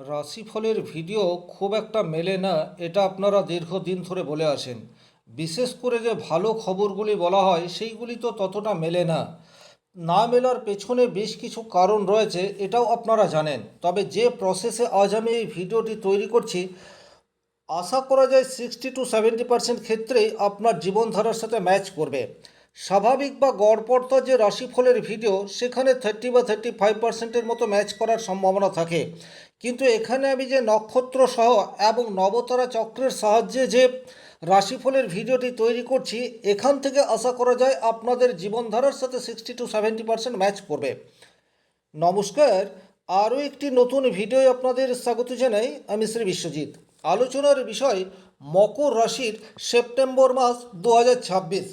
রাশিফলের ভিডিও খুব একটা মেলে না, এটা আপনারা দীর্ঘদিন ধরে বলে আসেন। বিশেষ করে যে ভালো খবরগুলি বলা হয় সেইগুলি তো ততটা মেলে না। না মেলার পেছনে বেশ কিছু কারণ রয়েছে, এটাও আপনারা জানেন। তবে যে প্রসেসে আজ আমি এই ভিডিওটি তৈরি করছি, আশা করা যায় 60-70% ক্ষেত্রেই আপনার জীবনধারার সাথে ম্যাচ করবে। স্বাভাবিক বা গড়পড়তা যে রাশিফলের ভিডিও, সেখানে 30 বা 35%-এর মতো ম্যাচ করার সম্ভাবনা থাকে। কিন্তু এখানে আমি যে নক্ষত্র সহ এবং নবতারা চক্রের সাহায্যে যে রাশিফলের ভিডিওটি তৈরি করছি, এখান থেকে আশা করা যায় আপনাদের জীবনধারার সাথে 60-70% ম্যাচ করবে। নমস্কার, আরও একটি নতুন ভিডিও আপনাদের স্বাগত জানাই। আমি শ্রী বিশ্বজিৎ। আলোচনার বিষয় মকর রাশির সেপ্টেম্বর মাস 2026।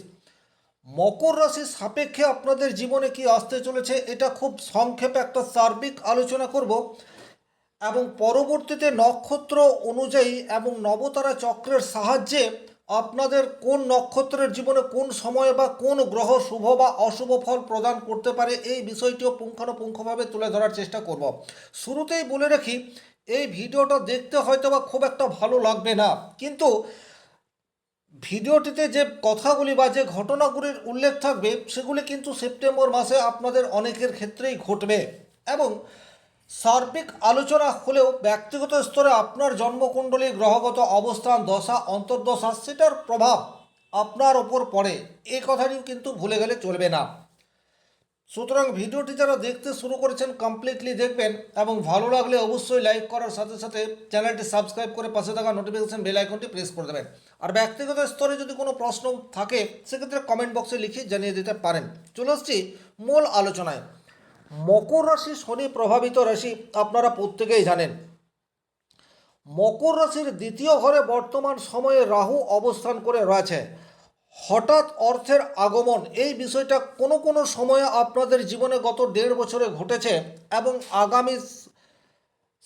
মকর রাশির সাপেক্ষে আপনাদের জীবনে কি আসতে চলেছে, এটা খুব সংক্ষেপে একটা সার্বিক আলোচনা করব, এবং পরবর্তীতে নক্ষত্র অনুযায়ী এবং নবতারা চক্রের সাহায্যে আপনাদের কোন নক্ষত্রের জীবনে কোন সময়ে বা কোন গ্রহ শুভ বা অশুভ ফল প্রদান করতে পারে, এই বিষয়টিও পুঙ্খানুপুঙ্খভাবে তুলে ধরার চেষ্টা করব। শুরুতেই বলে রাখি, এই ভিডিওটা দেখতে হয়তো বা খুব একটা ভালো লাগবে না, কিন্তু ভিডিওটিতে যে কথাগুলি বা যে ঘটনাগুলির উল্লেখ থাকবে সেগুলি কিন্তু সেপ্টেম্বর মাসে আপনাদের অনেকের ক্ষেত্রেই ঘটবে। এবং সার্বিক আলোচনা হলেও ব্যক্তিগত স্তরে আপনার জন্মকুণ্ডলী গ্রহগত অবস্থান, দশা, অন্তর্দশা, সেটার প্রভাব আপনার ওপর পড়ে, এই কথাটিও কিন্তু ভুলে গেলে চলবে না। সুতরাং ভিডিওটি যারা দেখতে শুরু করেছেন কমপ্লিটলি দেখবেন, এবং ভালো লাগলে অবশ্যই লাইক করার সাথে সাথে চ্যানেলটি সাবস্ক্রাইব করে পাশে থাকা নোটিফিকেশন বেল আইকনটি প্রেস করে দেবেন। আর ব্যক্তিগত স্তরে যদি কোনো প্রশ্ন থাকে সেক্ষেত্রে কমেন্ট বক্সে লিখে জানিয়ে দিতে পারেন। চলে আসছি মূল আলোচনায়। মকর রাশি শনি প্রভাবিত রাশি, আপনারা প্রত্যেকেই জানেন। মকর রাশির দ্বিতীয় ঘরে বর্তমান সময়ে রাহু অবস্থান করে রয়েছে। হঠাৎ অর্থের আগমন, এই বিষয়টা কোনো কোনো সময়ে আপনাদের জীবনে গত 1.5 বছরে ঘটেছে, এবং আগামী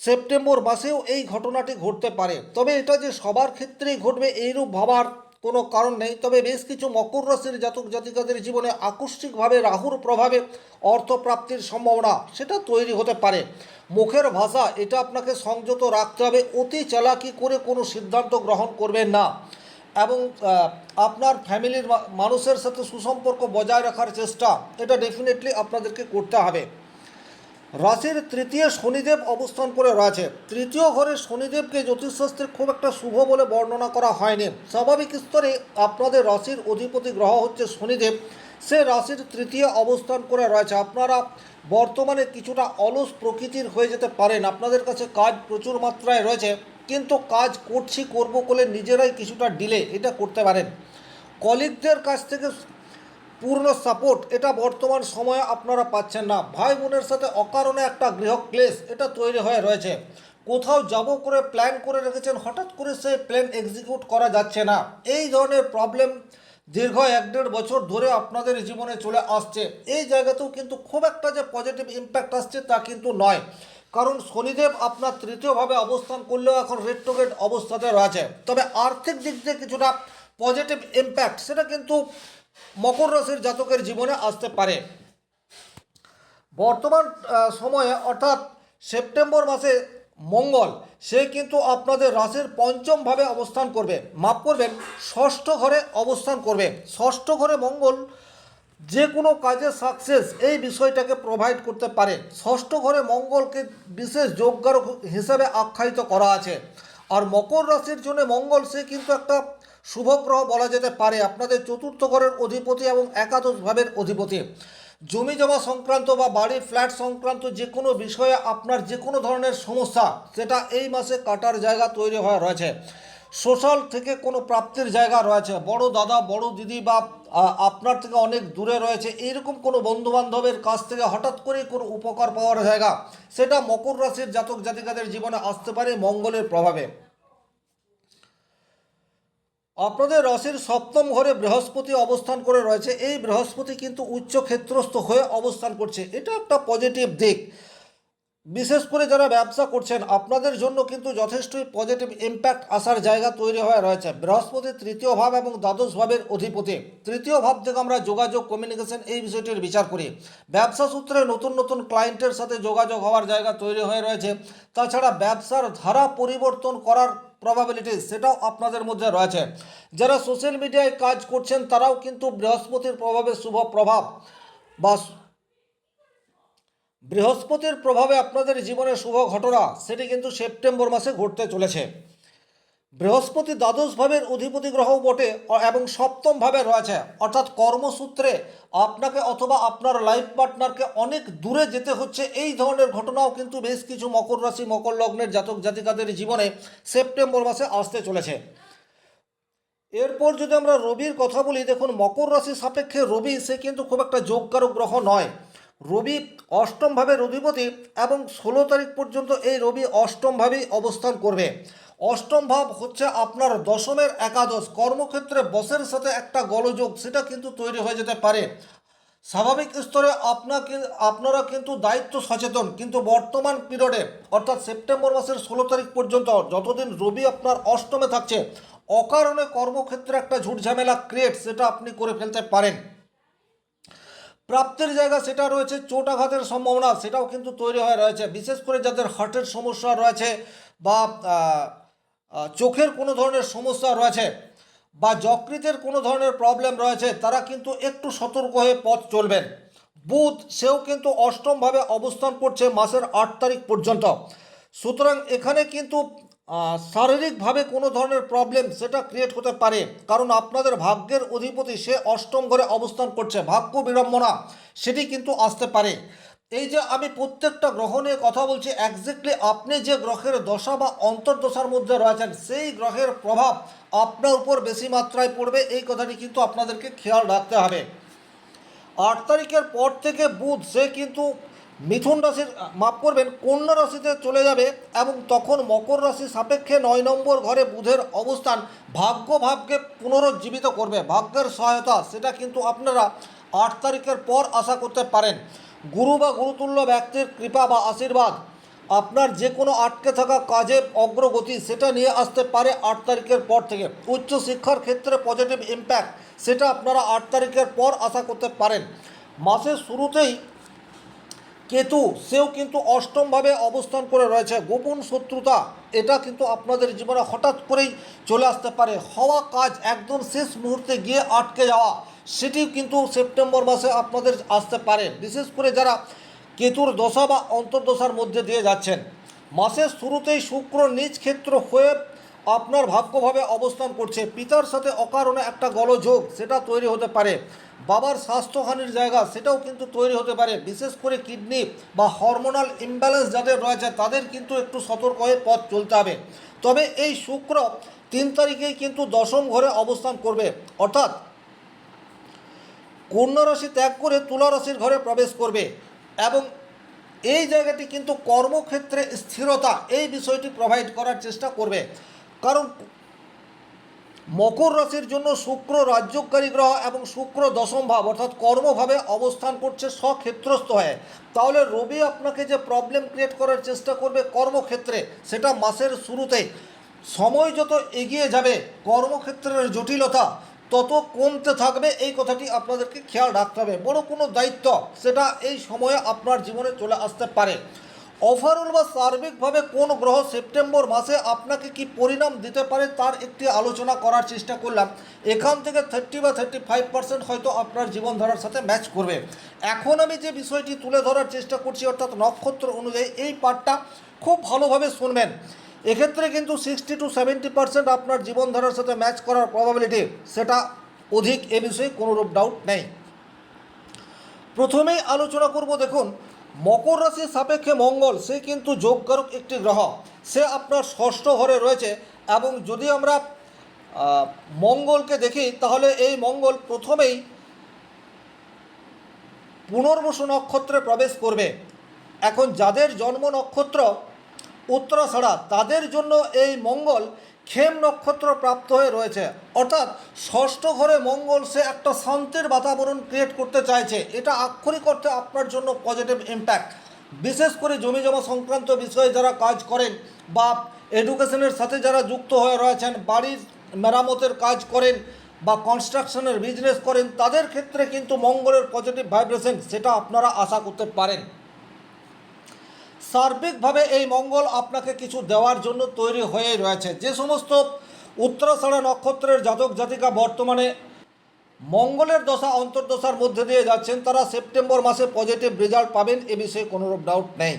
সেপ্টেম্বর মাসেও এই ঘটনাটি ঘটতে পারে। তবে এটা যে সবার ক্ষেত্রেই ঘটবে এইরূপ ভাবার কোনো কারণ নেই। তবে বেশ কিছু মকর রাশির জাতক জাতিকাদের জীবনে আকস্মিকভাবে রাহুর প্রভাবে অর্থপ্রাপ্তির সম্ভাবনা সেটা তৈরি হতে পারে। মুখের ভাষা, এটা আপনাকে সংযত রাখতে হবে। অতি চালাকি করে কোনো সিদ্ধান্ত গ্রহণ করবেন না, এবং আপনার ফ্যামিলির মানুষের সাথে সুসম্পর্ক বজায় রাখার চেষ্টা, এটা ডেফিনেটলি আপনাদেরকে করতে হবে। রাশির তৃতীয় শনিদেব অবস্থান করে রয়েছে। তৃতীয় ঘরে শনিদেবকে জ্যোতিষশাস্ত্রে খুব একটা শুভ বলে বর্ণনা করা হয়নি। স্বাভাবিক স্তরে আপনাদের রাশির অধিপতি গ্রহ হচ্ছে শনিদেব, সে রাশির তৃতীয় অবস্থান করে রয়েছে। আপনারা বর্তমানে কিছুটা অলস প্রকৃতির হয়ে যেতে পারেন। আপনাদের কাছে কাজ প্রচুর মাত্রায় রয়েছে, কিন্তু কাজ করব বলে নিজেরাই কিছুটা ডিলে এটা করতে পারেন। কলিগদের কাছ থেকে পূর্ণ সাপোর্ট এটা বর্তমান সময়ে আপনারা পাচ্ছেন না। ভাই বোনের সাথে অকারণে একটা গৃহ ক্লেশ এটা তৈরি হয়ে রয়েছে। কোথাও যাব করে প্ল্যান করে রেখেছেন, হঠাৎ করে সেই প্ল্যান এক্সিকিউট করা যাচ্ছে না। এই ধরনের প্রবলেম দীর্ঘ 1-1.5 বছর ধরে আপনাদের জীবনে চলে আসছে। এই জায়গাতেও কিন্তু খুব একটা যে পজিটিভ ইম্প্যাক্ট আসছে তা কিন্তু নয়, কারণ শনিদেব আপনার তৃতীয়ভাবে অবস্থান করলেও এখন রেট্রোগ্রেড অবস্থাতে রয়েছে। তবে আর্থিক দিক দিয়ে কিছুটা পজিটিভ ইম্প্যাক্ট সেটা কিন্তু মকর রাশির জাতকের জীবনে আসতে পারে। বর্তমান সময়ে অর্থাৎ সেপ্টেম্বর মাসে মঙ্গল, সে কিন্তু আপনাদের রাশির পঞ্চমভাবে অবস্থান করবে, মাফ করবেন, ষষ্ঠ ঘরে অবস্থান করবে। ষষ্ঠ ঘরে মঙ্গল যে কোনো কাজে সাকসেস এই বিষয়টাকে প্রোভাইড করতে পারে। ষষ্ঠ ঘরে মঙ্গলকে বিশেষ যোগকারক হিসেবে আখ্যায়িত করা আছে। আর মকর রাশির জন্য মঙ্গল সে কিন্তু একটা শুভগ্রহ বলা যেতে পারে। আপনাদের চতুর্থ ঘরের অধিপতি এবং একাদশ ভাবের অধিপতি। জমি জমা সংক্রান্ত বা বাড়ি ফ্ল্যাট সংক্রান্ত যে কোনো বিষয়ে আপনার যে কোনো ধরনের সমস্যা সেটা এই মাসে কাটার জায়গা তৈরি হয়ে রয়েছে। সোশ্যাল থেকে কোনো প্রাপ্তির জায়গা রয়েছে। বড় দাদা বড় দিদি বা আপনার থেকে অনেক দূরে রয়েছে এইরকম কোনো বন্ধুবান্ধবের কাছ থেকে হঠাৎ করেই কোনো উপকার পাওয়ার জায়গা, সেটা মকর রাশির জাতক জাতিকাদের জীবনে আসতে পারে মঙ্গলের প্রভাবে। আপনাদের রাশির সপ্তম ঘরে বৃহস্পতি অবস্থান করে রয়েছে। এই বৃহস্পতি কিন্তু উচ্চ ক্ষেত্রস্থ হয়ে অবস্থান করছে, এটা একটা পজিটিভ দিক। বিশেষ করে যারা ব্যবসা করছেন আপনাদের জন্য কিন্তু যথেষ্টই পজিটিভ ইম্প্যাক্ট আসার জায়গা তৈরি হয়ে রয়েছে। বৃহস্পতি তৃতীয় ভাব এবং দ্বাদশ ভাবের অধিপতি। তৃতীয় ভাব থেকে আমরা যোগাযোগ, কমিউনিকেশন এই বিষয়টির বিচার করি। ব্যবসা সূত্রে নতুন নতুন ক্লায়েন্টের সাথে যোগাযোগ হওয়ার জায়গা তৈরি হয়ে রয়েছে। তাছাড়া ব্যবসার ধারা পরিবর্তন করার প্রবাবিলিটি সেটাও আপনাদের মধ্যে রয়েছে। যারা সোশ্যাল মিডিয়ায় কাজ করছেন তারাও কিন্তু বৃহস্পতির প্রভাবে শুভ প্রভাব বা বৃহস্পতির প্রভাবে আপনাদের জীবনে শুভ ঘটনা সেটি কিন্তু সেপ্টেম্বর মাসে ঘটতে চলেছে। বৃহস্পতি দ্বাদশ ভাবের অধিপতি গ্রহ বটে এবং সপ্তম ভাবে রয়েছে, অর্থাৎ কর্মসূত্রে আপনাকে অথবা আপনার লাইফ পার্টনারকে অনেক দূরে যেতে হচ্ছে। এই ধরনের ঘটনাও কিন্তু বেশ কিছু মকর রাশি, মকর লগ্নের জাতক জাতিকাদের জীবনে সেপ্টেম্বর মাসে আসতে চলেছে। এরপর যদি আমরা রবির কথা বলি, দেখুন মকর রাশি সাপেক্ষে রবি সে কিন্তু খুব একটা যোগকারক গ্রহ নয়। রবি অষ্টম ভাবের অধিপতি এবং 16 তারিখ পর্যন্ত এই রবি অষ্টম ভাবেই অবস্থান করবে। অষ্টম ভাব হচ্ছে আপনার দশমের একাদশ। কর্মক্ষেত্রে বসের সাথে একটা গোলযোগ সেটা কিন্তু তৈরি হয়ে যেতে পারে। স্বাভাবিক স্তরে আপনারা কিন্তু দায়িত্ব সচেতন, কিন্তু বর্তমান পিরিয়ডে অর্থাৎ সেপ্টেম্বর মাসের 16 তারিখ পর্যন্ত যতদিন রবি আপনার অষ্টমে থাকছে, অকারণে কর্মক্ষেত্রে একটা ঝুটঝামেলা ক্রিয়েট সেটা আপনি করে ফেলতে পারেন। প্রাপ্তির জায়গা সেটা রয়েছে, চোট আঘাতের সম্ভাবনা সেটাও কিন্তু তৈরি হয়ে রয়েছে। বিশেষ করে যাদের হার্টের সমস্যা রয়েছে বা চোখের কোনো ধরনের সমস্যা রয়েছে বা যকৃতের কোনো ধরনের প্রবলেম রয়েছে, তারা কিন্তু একটু সতর্ক হয়ে পথ চলবেন। বুধ সেও কিন্তু অষ্টমভাবে অবস্থান করছে মাসের 8 তারিখ পর্যন্ত। সুতরাং এখানে কিন্তু শারীরিকভাবে কোনো ধরনের প্রবলেম সেটা ক্রিয়েট হতে পারে, কারণ আপনাদের ভাগ্যের অধিপতি সে অষ্টম ঘরে অবস্থান করছে। ভাগ্য বিড়ম্বনা সেটি কিন্তু আসতে পারে। এই যে আমি প্রত্যেকটা গ্রহ নিয়ে কথা বলছি, একজ্যাক্টলি আপনি যে গ্রহের দশা বা অন্তর্দশার মধ্যে রয়েছেন সেই গ্রহের প্রভাব আপনার উপর বেশি মাত্রায় পড়বে, এই কথাটি কিন্তু আপনাদেরকে খেয়াল রাখতে হবে। 8 তারিখের পর থেকে বুধ সে কিন্তু মিথুন রাশির মাফ করবেন কন্যা রাশিতে চলে যাবে এবং তখন মকর রাশি সাপেক্ষে 9 নম্বর ঘরে বুধের অবস্থান ভাগ্য ভাবকে পুনরুজ্জীবিত করবে। ভাগ্যের সহায়তা সেটা কিন্তু আপনারা 8 তারিখের পর আশা করতে পারেন। গুরু বা গুরুতুল্য ব্যক্তির কৃপা বা আশীর্বাদ আপনার যে কোনো আটকে থাকা কাজে অগ্রগতি সেটা নিয়ে আসতে পারে 8 তারিখের পর থেকে। উচ্চশিক্ষার ক্ষেত্রে পজিটিভ ইম্প্যাক্ট সেটা আপনারা 8 তারিখের পর আশা করতে পারেন। মাসের শুরুতেই কেতু সেও কিন্তু অষ্টমভাবে অবস্থান করে রয়েছে। গোপন শত্রুতা এটা কিন্তু আপনাদের জীবনে হঠাৎ করেই চলে আসতে পারে। হওয়া কাজ একদম শেষ মুহূর্তে গিয়ে আটকে যাওয়া সেটিও কিন্তু সেপ্টেম্বর মাসে আপনাদের আসতে পারে, বিশেষ করে যারা কেতুর দশা বা অন্তর্দশার মধ্যে দিয়ে যাচ্ছেন। মাসের শুরুতেই শুক্র নিজ ক্ষেত্র হয়ে আপনার ভাগ্যভাবে অবস্থান করছে। পিতার সাথে অকারণে একটা গোলযোগ সেটা তৈরি হতে পারে। বাবার স্বাস্থ্যহানির জায়গা সেটাও কিন্তু তৈরি হতে পারে। বিশেষ করে কিডনি বা হরমোনাল ইমব্যালেন্স যাদের রয়েছে তাদের কিন্তু একটু সতর্ক হয়ে পথ চলতে হবে। তবে এই শুক্র 3 তারিখেই কিন্তু দশম ঘরে অবস্থান করবে, অর্থাৎ কন্যা রাশি ত্যাগ করে তুলা রাশির ঘরে প্রবেশ করবে এবং এই জায়গাটি কিন্তু কর্মক্ষেত্রে স্থিরতা এই বিষয়টি প্রোভাইড করার চেষ্টা করবে। কারণ মকর রাশির জন্য শুক্র রাজ্যকারী গ্রহ এবং শুক্র দশম ভাব অর্থাৎ কর্মভাবে অবস্থান করছে স্বক্ষেত্রস্থ হয়ে। তাহলে রবি আপনাকে যে প্রবলেম ক্রিয়েট করার চেষ্টা করবে কর্মক্ষেত্রে সেটা মাসের শুরুতে। সময় যত এগিয়ে যাবে কর্মক্ষেত্রের জটিলতা তত কমতে থাকবে, এই কথাটি আপনাদেরকে খেয়াল রাখতে হবে। বড় কোনো দায়িত্ব সেটা এই সময়ে আপনার জীবনে চলে আসতে পারে। ওভারঅল বা সার্বিকভাবে কোন গ্রহ সেপ্টেম্বর মাসে আপনাকে কি পরিণাম দিতে পারে তার একটি আলোচনা করার চেষ্টা করলাম। এখান থেকে 30 বা 35% হয়তো আপনার জীবনধারার সাথে ম্যাচ করবে। এখন আমি যে বিষয়টি তুলে ধরার চেষ্টা করছি অর্থাৎ নক্ষত্র অনুযায়ী এই পার্টটা খুব ভালোভাবে শুনবেন। এক্ষেত্রে কিন্তু 60 to 70% আপনার জীবনধারার সাথে ম্যাচ করার প্রবাবিলিটি সেটা অধিক, এ বিষয়ে কোনোরূপ ডাউট নেই। প্রথমেই আলোচনা করব, দেখুন মকর রাশির সাপেক্ষে মঙ্গল সে কিন্তু যোগকারক একটি গ্রহ। সে আপনার ষষ্ঠ ঘরে রয়েছে এবং যদি আমরা মঙ্গলকে দেখি তাহলে এই মঙ্গল প্রথমেই পুনর্বসু নক্ষত্রে প্রবেশ করবে। এখন যাদের জন্ম নক্ষত্র উত্তরাষাঢ়া তাদের জন্য এই মঙ্গল খেম নক্ষত্র প্রাপ্ত হয়ে রয়েছে, অর্থাৎ ষষ্ঠ ঘরে মঙ্গল সে একটা শান্তির বাতাবরণ ক্রিয়েট করতে চাইছে। এটা আক্ষরিক অর্থে আপনার জন্য পজিটিভ ইম্প্যাক্ট। বিশেষ করে জমি জমা সংক্রান্ত বিষয়ে যারা কাজ করেন বা এডুকেশনের সাথে যারা যুক্ত হয়ে রয়েছেন, বাড়ির মেরামতের কাজ করেন বা কনস্ট্রাকশনের বিজনেস করেন, তাদের ক্ষেত্রে কিন্তু মঙ্গলের পজিটিভ ভাইব্রেশন সেটা আপনারা আশা করতে পারেন। সার্বিকভাবে এই মঙ্গল আপনাকে কিছু দেওয়ার জন্য তৈরি হয়ে রয়েছে। যে সমস্ত উত্তরাষাঢ়া নক্ষত্রের জাতক জাতিকা বর্তমানে মঙ্গলের দশা অন্তর্দশার মধ্যে দিয়ে যাচ্ছেন, তারা সেপ্টেম্বর মাসে পজিটিভ রেজাল্ট পাবেন, এ বিষয়ে কোনোরূপ ডাউট নেই।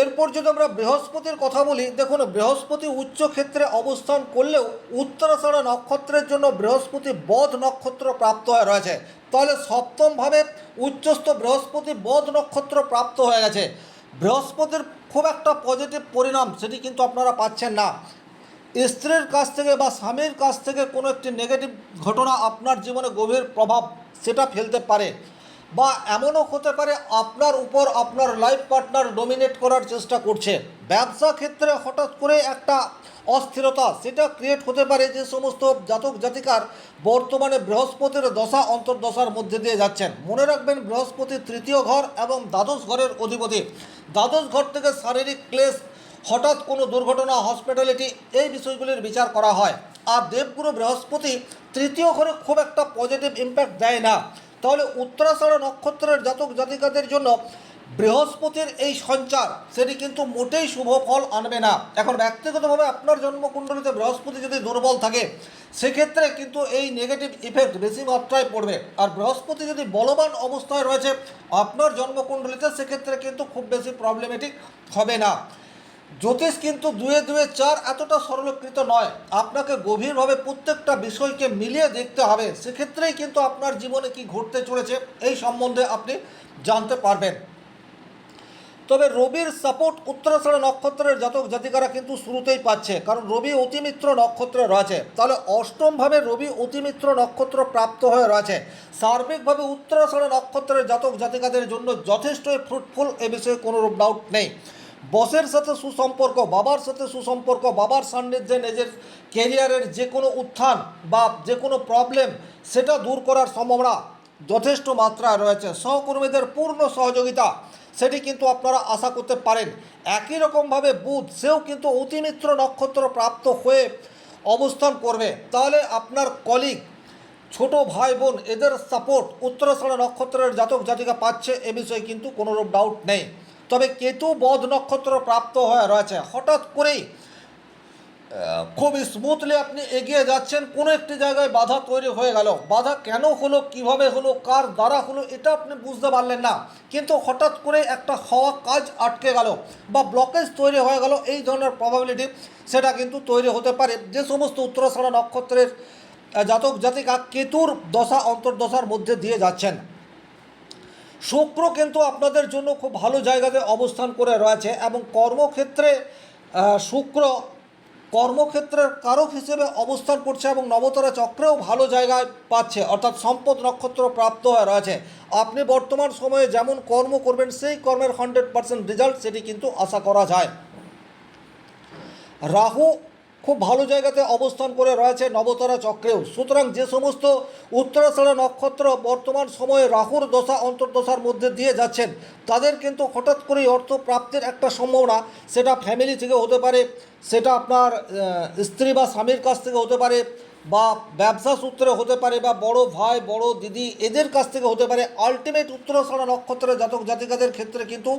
এরপর যদি আমরা বৃহস্পতির কথা বলি, দেখুন বৃহস্পতি উচ্চ ক্ষেত্রে অবস্থান করলেও উত্তরাষাঢ়া নক্ষত্রের জন্য বৃহস্পতি বধ নক্ষত্র প্রাপ্ত হয়ে রয়েছে। তাহলে সপ্তমভাবে উচ্চস্থ বৃহস্পতি বধ নক্ষত্র প্রাপ্ত হয়ে গেছে। বৃহস্পতির খুব একটা পজিটিভ পরিণাম সেটি কিন্তু আপনারা পাচ্ছেন না। স্ত্রীর কাছ থেকে বা স্বামীর কাছ থেকে কোনো একটি নেগেটিভ ঘটনা আপনার জীবনে গভীর প্রভাব সেটা ফেলতে পারে, বা এমনও হতে পারে আপনার উপর আপনার লাইফ পার্টনার ডমিনেট করার চেষ্টা করছে। ব্যবসা ক্ষেত্রে হঠাৎ করে একটা অস্থিরতা সেটা ক্রিয়েট হতে পারে। যে সমস্ত জাতক জাতিকার বর্তমানে বৃহস্পতির দশা অন্তর্দশার মধ্যে দিয়ে যাচ্ছেন, মনে রাখবেন বৃহস্পতি তৃতীয় ঘর এবং দ্বাদশ ঘরের অধিপতি। দ্বাদশ ঘর থেকে শারীরিক ক্লেশ, হঠাৎ কোনো দুর্ঘটনা, হসপিটালিটি, এই বিষয়গুলির বিচার করা হয়। আর দেবগুরু বৃহস্পতি তৃতীয় ঘরে খুব একটা পজিটিভ ইম্প্যাক্ট দেয় না। তাহলে উত্তরাষাঢ়া নক্ষত্রের জাতক জাতিকাদের জন্য বৃহস্পতির এই সঞ্চার সেটি কিন্তু মোটেই শুভ ফল আনবে না। এখন ব্যক্তিগতভাবে আপনার জন্মকুণ্ডলিতে বৃহস্পতি যদি দুর্বল থাকে, সেক্ষেত্রে কিন্তু এই নেগেটিভ ইফেক্ট বেশি মাত্রায় পড়বে। আর বৃহস্পতি যদি বলবান অবস্থায় রয়েছে আপনার জন্মকুণ্ডলিতে, সেক্ষেত্রে কিন্তু খুব বেশি প্রবলেমেটিক হবে না। জ্যোতিষ কিন্তু 2 2 4 এতটা সরলীকৃত নয়, আপনাকে গভীরভাবে প্রত্যেকটা বিষয়কে মিলিয়ে দেখতে হবে। সেক্ষেত্রেই কিন্তু আপনার জীবনে কি ঘটতে চলেছে এই সম্বন্ধে আপনি জানতে পারবেন। তবে রবির সাপোর্ট উত্তরাষাঢ়া নক্ষত্রের জাতক জাতিকারা কিন্তু শুরুতেই পাচ্ছে, কারণ রবি অতিমিত্র নক্ষত্রে রয়েছে। তাহলে অষ্টমভাবে রবি অতিমিত্র নক্ষত্র প্রাপ্ত হয়ে রয়েছে। সার্বিকভাবে উত্তরাষাঢ়া নক্ষত্রের জাতক জাতিকাদের জন্য যথেষ্টই ফ্রুটফুল, এ বিষয়ে কোনোরূপ ডাউট নেই। বসের সাথে সুসম্পর্ক, বাবার সাথে সুসম্পর্ক, বাবার সান্নিধ্যে নিজের কেরিয়ারের যে কোনো উত্থান বা যে কোনো প্রবলেম সেটা দূর করার সম্ভাবনা যথেষ্ট মাত্রায় রয়েছে। সহকর্মীদের পূর্ণ সহযোগিতা সেটি কিন্তু আপনারা আশা করতে পারেন। একই রকমভাবে বুধ সেও কিন্তু অতিমিত্র নক্ষত্র প্রাপ্ত হয়ে অবস্থান করবে। তাহলে আপনার কলিগ, ছোট ভাই বোন, এদের সাপোর্ট উত্তরাষাঢ়া নক্ষত্রের জাতক জাতিকা পাচ্ছে, এ বিষয়ে কিন্তু কোনোরূপ ডাউট নেই। তবে কেতু বধ নক্ষত্র প্রাপ্ত হয়ে রয়েছে। হঠাৎ করেই খুব স্মুথলি আপনি এগিয়ে যাচ্ছেন, কোনো একটি জায়গায় বাধা তৈরি হয়ে গেল। বাধা কেন হলো, কিভাবে হলো, কার দ্বারা হলো, এটা আপনি বুঝতে পারলেন না, কিন্তু হঠাৎ করে একটা হওয়া কাজ আটকে গেল বা ব্লকেজ তৈরি হয়ে গেল, এই ধরনের প্রবাবিলিটি সেটা কিন্তু তৈরি হতে পারে। যে সমস্ত উত্তরাষাঢ়া নক্ষত্রের জাতক জাতিকা কেতুর দশা অন্তর্দশার মধ্যে দিয়ে যাচ্ছেন। শুক্র কিন্তু আপনাদের জন্য খুব ভালো জায়গাতে অবস্থান করে রয়েছে এবং কর্মক্ষেত্রে শুক্র কর্মক্ষেত্রের কারক হিসেবে অবস্থান করছে এবং নবতারা চক্রেও ভালো জায়গায় পাচ্ছে, অর্থাৎ সম্পদ নক্ষত্র প্রাপ্ত হয়ে রয়েছে। আপনি বর্তমান সময়ে যেমন কর্ম করবেন সেই কর্মের 100% রেজাল্ট সেটি কিন্তু আশা করা যায়। রাহু খুব ভালো জায়গাতে অবস্থান করে রয়েছে নবতারা চক্রেও। সুতরাং যে সমস্ত উত্তরাষাঢ়া নক্ষত্র বর্তমান সময়ে রাহুর দশা অন্তর্দশার মধ্যে দিয়ে যাচ্ছেন, তাদের কিন্তু হঠাৎ করেই অর্থ প্রাপ্তির একটা সম্ভাবনা, সেটা ফ্যামিলি থেকে হতে পারে, সেটা আপনার স্ত্রী বা স্বামীর কাছ থেকে হতে পারে, বা ব্যবসা সূত্রে হতে পারে, বা বড় ভাই বড় দিদি এদের কাছ থেকে হতে পারে। আলটিমেট উত্তরাষাঢ়া নক্ষত্রের জাতক জাতিকাদের ক্ষেত্রে কিন্তু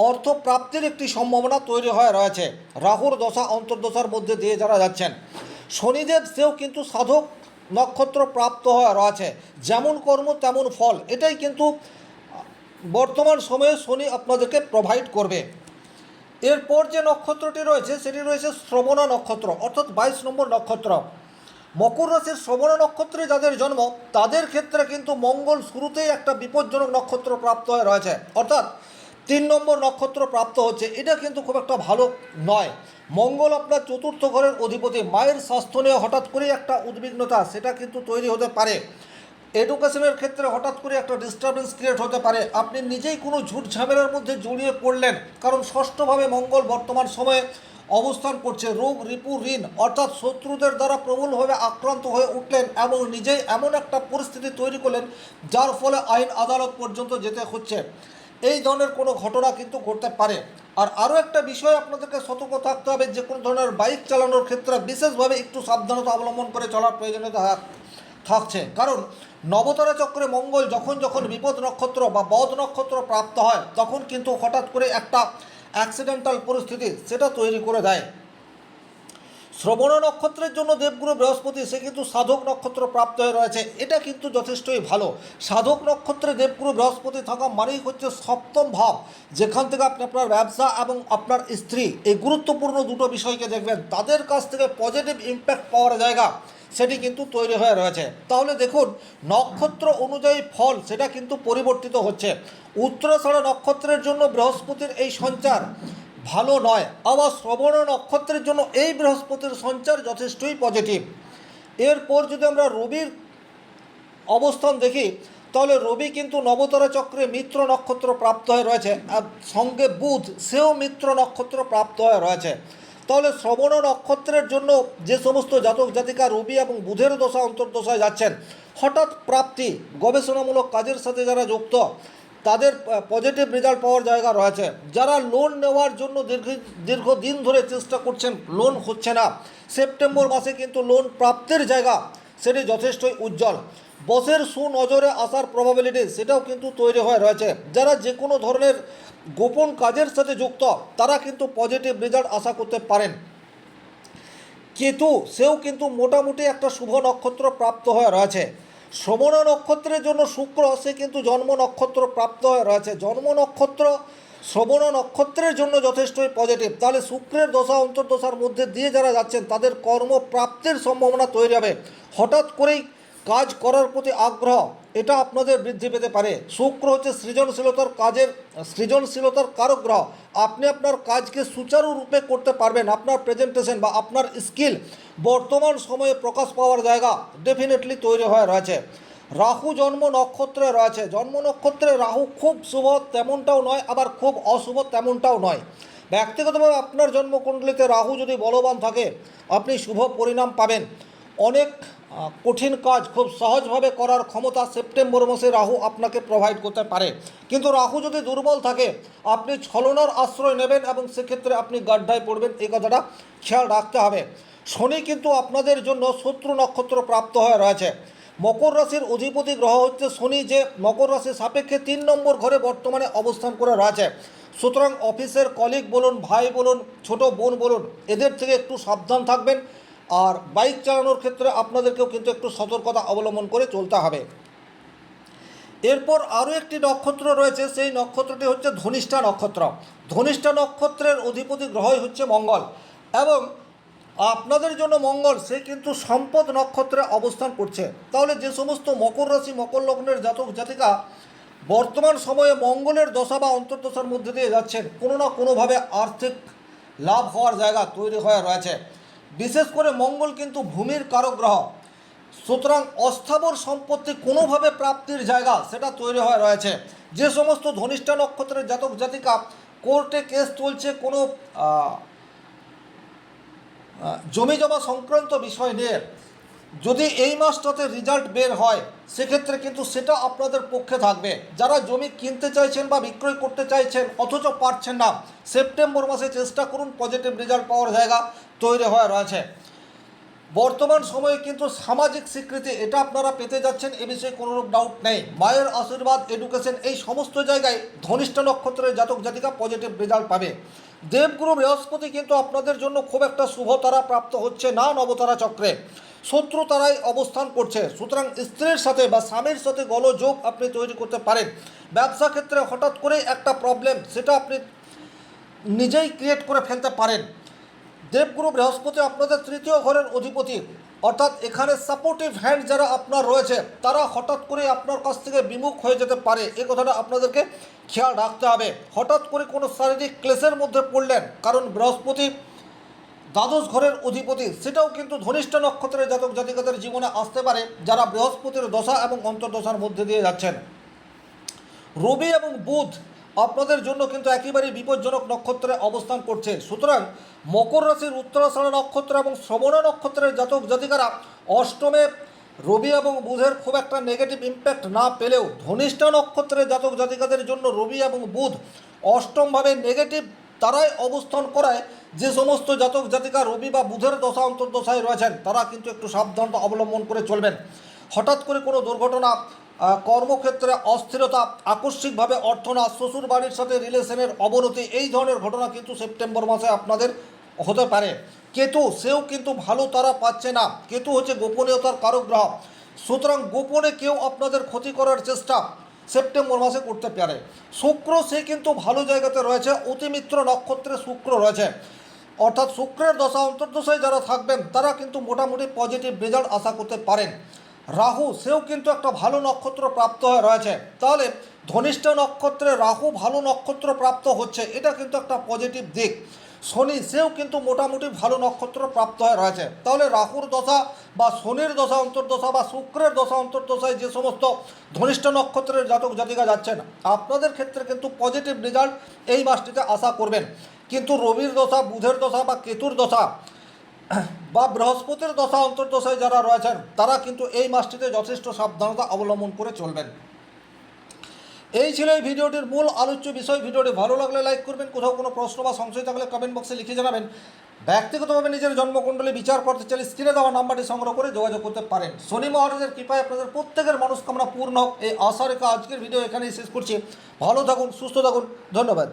অর্থ প্রাপ্তির একটি সম্ভাবনা তৈরি হয়ে রয়েছে রাহুর দশা অন্তর্দশার মধ্যে দিয়ে যারা যাচ্ছেন। শনিদেব সেও কিন্তু সাধক নক্ষত্র প্রাপ্ত হয়ে রয়েছে। যেমন কর্ম তেমন ফল, এটাই কিন্তু বর্তমান সময়ে শনি আপনাদেরকে প্রোভাইড করবে। এরপর যে নক্ষত্রটি রয়েছে সেটি রয়েছে শ্রবণা নক্ষত্র, অর্থাৎ 22 নম্বর নক্ষত্র। মকর রাশির শ্রবণা নক্ষত্রে যাদের জন্ম, তাদের ক্ষেত্রে কিন্তু মঙ্গল শুরুতেই একটা বিপজ্জনক নক্ষত্র প্রাপ্ত হয়ে রয়েছে, অর্থাৎ 3 নম্বর নক্ষত্র প্রাপ্ত হচ্ছে। এটা কিন্তু খুব একটা ভালো নয়। মঙ্গল আপনার চতুর্থ ঘরের অধিপতি। মায়ের স্বাস্থ্য নিয়ে হঠাৎ করেই একটা উদ্বিগ্নতা সেটা কিন্তু তৈরি হতে পারে। এডুকেশনের ক্ষেত্রে হঠাৎ করে একটা ডিস্টারবেন্স ক্রিয়েট হতে পারে। আপনি নিজেই কোনো ঝুট ঝামেলার মধ্যে জড়িয়ে পড়লেন, কারণ ষষ্ঠভাবে মঙ্গল বর্তমান সময়ে অবস্থান করছে। রোগ রিপু ঋণ, অর্থাৎ শত্রুদের দ্বারা প্রবলভাবে আক্রান্ত হয়ে উঠলেন এবং নিজেই এমন একটা পরিস্থিতি তৈরি করলেন যার ফলে আইন আদালত পর্যন্ত যেতে হচ্ছে। এই ধরনের কোনো ঘটনা কিন্তু ঘটতে পারে। আর আরও একটা বিষয় আপনাদেরকে সতর্ক থাকতে হবে, যে কোনো ধরনের বাইক চালানোর ক্ষেত্রে বিশেষভাবে একটু সাবধানতা অবলম্বন করে চলার প্রয়োজনীয়তা থাকছে। কারণ নবতারা চক্রে মঙ্গল যখন যখন বিপদ নক্ষত্র বা বদ নক্ষত্র প্রাপ্ত হয়, তখন কিন্তু হঠাৎ করে একটা অ্যাক্সিডেন্টাল পরিস্থিতি সেটা তৈরি করে দেয়। শ্রবণ নক্ষত্রের জন্য দেবগুরু বৃহস্পতি সে কিন্তু সাধক নক্ষত্র প্রাপ্ত হয়ে রয়েছে, এটা কিন্তু যথেষ্টই ভালো। সাধক নক্ষত্রে দেবগুরু বৃহস্পতি থাকা মানেই হচ্ছে সপ্তম ভাব, যেখান থেকে আপনি আপনার ব্যবসা এবং আপনার স্ত্রী এই গুরুত্বপূর্ণ দুটো বিষয়কে দেখবেন, তাদের কাছ থেকে পজিটিভ ইম্প্যাক্ট পাওয়ার জায়গা সেটি কিন্তু তৈরি হয়ে রয়েছে। তাহলে দেখুন, নক্ষত্র অনুযায়ী ফল সেটা কিন্তু পরিবর্তিত হচ্ছে। উত্তরাষাঢ়া নক্ষত্রের জন্য বৃহস্পতির এই সঞ্চার ভালো নয়, আবার শ্রবণ নক্ষত্রের জন্য এই বৃহস্পতির সঞ্চার যথেষ্টই পজিটিভ। এরপর যদি আমরা রবির অবস্থান দেখি, তাহলে রবি কিন্তু নবতারা চক্রে মিত্র নক্ষত্র প্রাপ্ত হয়ে রয়েছে, আর সঙ্গে বুধ সেও মিত্র নক্ষত্র প্রাপ্ত হয়ে রয়েছে। তাহলে শ্রবণ নক্ষত্রের জন্য যে সমস্ত জাতক জাতিকা রবি এবং বুধের দশা অন্তর্দশায় যাচ্ছেন, হঠাৎ প্রাপ্তি, গবেষণামূলক কাজের সাথে যারা যুক্ত তাদের পজিটিভ রেজাল্ট পাওয়ার জায়গা রয়েছে। যারা লোন নেওয়ার জন্য দীর্ঘদিন ধরে চেষ্টা করছেন, লোন হচ্ছে না, সেপ্টেম্বর মাসে কিন্তু লোন প্রাপ্তির জায়গা সেটি যথেষ্টই উজ্জ্বল। বসের সুনজরে আসার প্রবাবিলিটি সেটাও কিন্তু তৈরি হয়ে রয়েছে। যারা যে কোনো ধরনের গোপন কাজের সাথে যুক্ত তারা কিন্তু পজিটিভ রেজাল্ট আশা করতে পারেন। কেতু সেও কিন্তু মোটামুটি একটা শুভ নক্ষত্র প্রাপ্ত হয়ে রয়েছে। শ্রবণ নক্ষত্রের জন্য শুক্র সে কিন্তু জন্ম নক্ষত্র প্রাপ্ত হয়ে রয়েছে। জন্ম নক্ষত্র শ্রবণ নক্ষত্রের জন্য যথেষ্টই পজিটিভ। তাহলে শুক্রের দশা অন্তর্দশার মধ্যে দিয়ে যারা যাচ্ছেন তাদের কর্মপ্রাপ্তির সম্ভাবনা তৈরি হবে। হঠাৎ করেই কাজ করার প্রতি আগ্রহ এটা আপনাদের বৃদ্ধি পেতে পারে। শুক্র হচ্ছে সৃজনশীলতার কারক গ্রহ। আপনি আপনার কাজকে সুচারুরূপে করতে পারবেন। আপনার প্রেজেন্টেশন বা আপনার স্কিল বর্তমান সময়ে প্রকাশ পাওয়ার জায়গা ডেফিনেটলি তৈরি হয়ে রয়েছে। রাহু জন্ম নক্ষত্রে রয়েছে। জন্ম নক্ষত্রে রাহু খুব শুভ তেমনটাও নয়, আবার খুব অশুভ তেমনটাও নয়। ব্যক্তিগতভাবে আপনার জন্মকুণ্ডলিতে রাহু যদি বলবান থাকে, আপনি শুভ পরিণাম পাবেন। অনেক কঠিন কাজ খুব সহজভাবে করার ক্ষমতা সেপ্টেম্বর মাসে রাহু আপনাকে প্রোভাইড করতে পারে। কিন্তু রাহু যদি দুর্বল থাকে, আপনি ছলনার আশ্রয় নেবেন এবং সেক্ষেত্রে আপনি গাড্ডায় পড়বেন, এই কথাটা খেয়াল রাখতে হবে। শনি কিন্তু আপনাদের জন্য শত্রু নক্ষত্র প্রাপ্ত হয়ে রয়েছে। মকর রাশির অধিপতি গ্রহ হচ্ছে শনি, যে মকর রাশির সাপেক্ষে 3 নম্বর ঘরে বর্তমানে অবস্থান করে রয়েছে। সুতরাং অফিসের কলিগ বলুন, ভাই বলুন, ছোট বোন বলুন, এদের থেকে একটু সাবধান থাকবেন। আর বাইক চালানোর ক্ষেত্রে আপনাদেরকেও কিন্তু একটু সতর্কতা অবলম্বন করে চলতে হবে। এরপর আরও একটি নক্ষত্র রয়েছে, সেই নক্ষত্রটি হচ্ছে ধনিষ্ঠা নক্ষত্র। ধনিষ্ঠা নক্ষত্রের অধিপতি গ্রহই হচ্ছে মঙ্গল, এবং আপনাদের জন্য মঙ্গল সে কিন্তু সম্পদ নক্ষত্রে অবস্থান করছে। তাহলে যে সমস্ত মকর রাশি মকর লগ্নের জাতক জাতিকা বর্তমান সময়ে মঙ্গলের দশা বা অন্তর্দশার মধ্যে দিয়ে যাচ্ছেন, কোনো না কোনোভাবে আর্থিক লাভ হওয়ার জায়গা তৈরি হয়ে রয়েছে। বিশেষ করে মঙ্গল কিন্তু ভূমির কারক গ্রহ, সুতরাং অস্থাবর সম্পত্তি কোনোভাবে প্রাপ্তির জায়গা সেটা তৈরি হয়ে রয়েছে। যে সমস্ত ধনিষ্ঠা নক্ষত্রের জাতক জাতিকা কোর্টে কেস চলছে কোনো জমি জমা সংক্রান্ত বিষয় নিয়ে, যদি এই মাসটাতে রেজাল্ট বের হয় সেক্ষেত্রে কিন্তু সেটা আপনাদের পক্ষে থাকবে। যারা জমি কিনতে চাইছেন বা বিক্রয় করতে চাইছেন অথচ পারছেন না, সেপ্টেম্বর মাসে চেষ্টা করুন, পজিটিভ রেজাল্ট পাওয়ার জায়গা তৈরি হয়ে রয়েছে। বর্তমান সময়ে কিন্তু সামাজিক স্বীকৃতি এটা আপনারা পেতে যাচ্ছেন, এ বিষয়ে কোনোরূপ ডাউট নেই। মায়ের আশীর্বাদ, এডুকেশন, এই সমস্ত জায়গায় ধনিষ্ঠা নক্ষত্রের জাতক জাতিকা পজিটিভ রেজাল্ট পাবে। দেবগুরু বৃহস্পতি কিন্তু আপনাদের জন্য খুব একটা শুভ তারা প্রাপ্ত হচ্ছে না নবতারা চক্রে, শত্রু তারাই অবস্থান করছে। সুতরাং স্ত্রীর সাথে বা স্বামীর সাথে গোলযোগ আপনি তৈরি করতে পারেন। ব্যবসা ক্ষেত্রে হঠাৎ করে একটা প্রবলেম সেটা আপনি নিজেই ক্রিয়েট করে ফেলতে পারেন। দেবগুরু বৃহস্পতি আপনাদের তৃতীয় ঘরের অধিপতি, অর্থাৎ এখানে সাপোর্টিভ হ্যান্ড যারা আপনার রয়েছে তারা হঠাৎ করে আপনার কাছ থেকে বিমুখ হয়ে যেতে পারে, এই কথাটা আপনাদেরকে খেয়াল রাখতে হবে। হঠাৎ করে কোনো শারীরিক ক্লেশের মধ্যে পড়লেন, কারণ বৃহস্পতি দ্বাদশ ঘরের অধিপতি, সেটাও কিন্তু ধনিষ্ঠা নক্ষত্রের জাতক জাতিকাদের জীবনে আসতে পারে যারা বৃহস্পতির দশা এবং অন্তর্দশার মধ্যে দিয়ে যাচ্ছেন। রবি এবং বুধ আপনাদের জন্য কিন্তু একেবারেই বিপজ্জনক নক্ষত্রে অবস্থান করছে। সুতরাং মকর রাশির উত্তরাষাঢ়া নক্ষত্র এবং শ্রবণ নক্ষত্রের জাতক জাতিকারা অষ্টমে রবি এবং বুধের খুব একটা নেগেটিভ ইম্প্যাক্ট না পেলেও ধনিষ্ঠা নক্ষত্রের জাতক জাতিকাদের জন্য রবি এবং বুধ অষ্টমভাবে নেগেটিভ তারাই অবস্থান করায় যে সমস্ত জাতক জাতিকা রবি বা বুধের দশা অন্তর্দশায় রয়েছেন তারা কিন্তু একটু সাবধানতা অবলম্বন করে চলবেন। হঠাৎ করে কোনো দুর্ঘটনা, কর্মক্ষেত্রে অস্থিরতা, আকস্মিকভাবে অর্থনাশ, শ্বশুর বাড়ির সাথে রিলেশনের অবনতি, এই ধরনের ঘটনা কিন্তু সেপ্টেম্বর মাসে আপনাদের হতে পারে। কেতু সেও কিন্তু ভালো তারা পাচ্ছে না, কেতু হচ্ছে গোপনীয়তার কারক গ্রহ, সুতরাং গোপনে কেউ আপনাদের ক্ষতি করার চেষ্টা সেপ্টেম্বর মাসে করতে পারে। শুক্র সে কিন্তু ভালো জায়গাতে রয়েছে, অতিমিত্র নক্ষত্রে শুক্র রয়েছে, অর্থাৎ শুক্রের দশা অন্তর্দশায় যারা থাকবেন তারা কিন্তু মোটামুটি পজিটিভ রেজাল্ট আশা করতে পারেন। রাহু সেও কিন্তু একটা ভালো নক্ষত্র প্রাপ্ত হয়ে রয়েছে, তাহলে ধনিষ্ঠা নক্ষত্রে রাহু ভালো নক্ষত্র প্রাপ্ত হচ্ছে, এটা কিন্তু একটা পজিটিভ দিক। শনি সেও কিন্তু মোটামুটি ভালো নক্ষত্র প্রাপ্ত হয়ে রয়েছে, তাহলে রাহুর দশা বা শনির দশা অন্তর্দশা বা শুক্রের দশা অন্তর্দশায় যে সমস্ত ধনিষ্ঠা নক্ষত্রের জাতক জাতিকা যাচ্ছেন আপনাদের ক্ষেত্রে কিন্তু পজিটিভ রেজাল্ট এই মাসটিতে আশা করবেন। কিন্তু রবির দশা, বুধের দশা বা কেতুর দশা বা বৃহস্পতির দশা অন্তর্দশায় যারা রয়েছেন তারা কিন্তু এই মাসটিতে যথেষ্ট সাবধানতা অবলম্বন করে চলবেন। এই ছিল এই ভিডিওটির মূল আলোচ্য বিষয়। ভিডিওটি ভালো লাগলে লাইক করবেন, কোথাও কোনো প্রশ্ন বা সংশয় থাকলে কমেন্ট বক্সে লিখে জানাবেন। ব্যক্তিগতভাবে নিজের জন্মকুণ্ডলী বিচার করতে চাইলে স্ক্রিনে দেওয়া নাম্বারটি সংগ্রহ করে যোগাযোগ করতে পারেন। শনি মহারাজের কৃপায় আপনাদের প্রত্যেকের মনস্কামনা পূর্ণ হোক, এই আশা রেখে আজকের ভিডিও এখানেই শেষ করছি। ভালো থাকুন, সুস্থ থাকুন, ধন্যবাদ।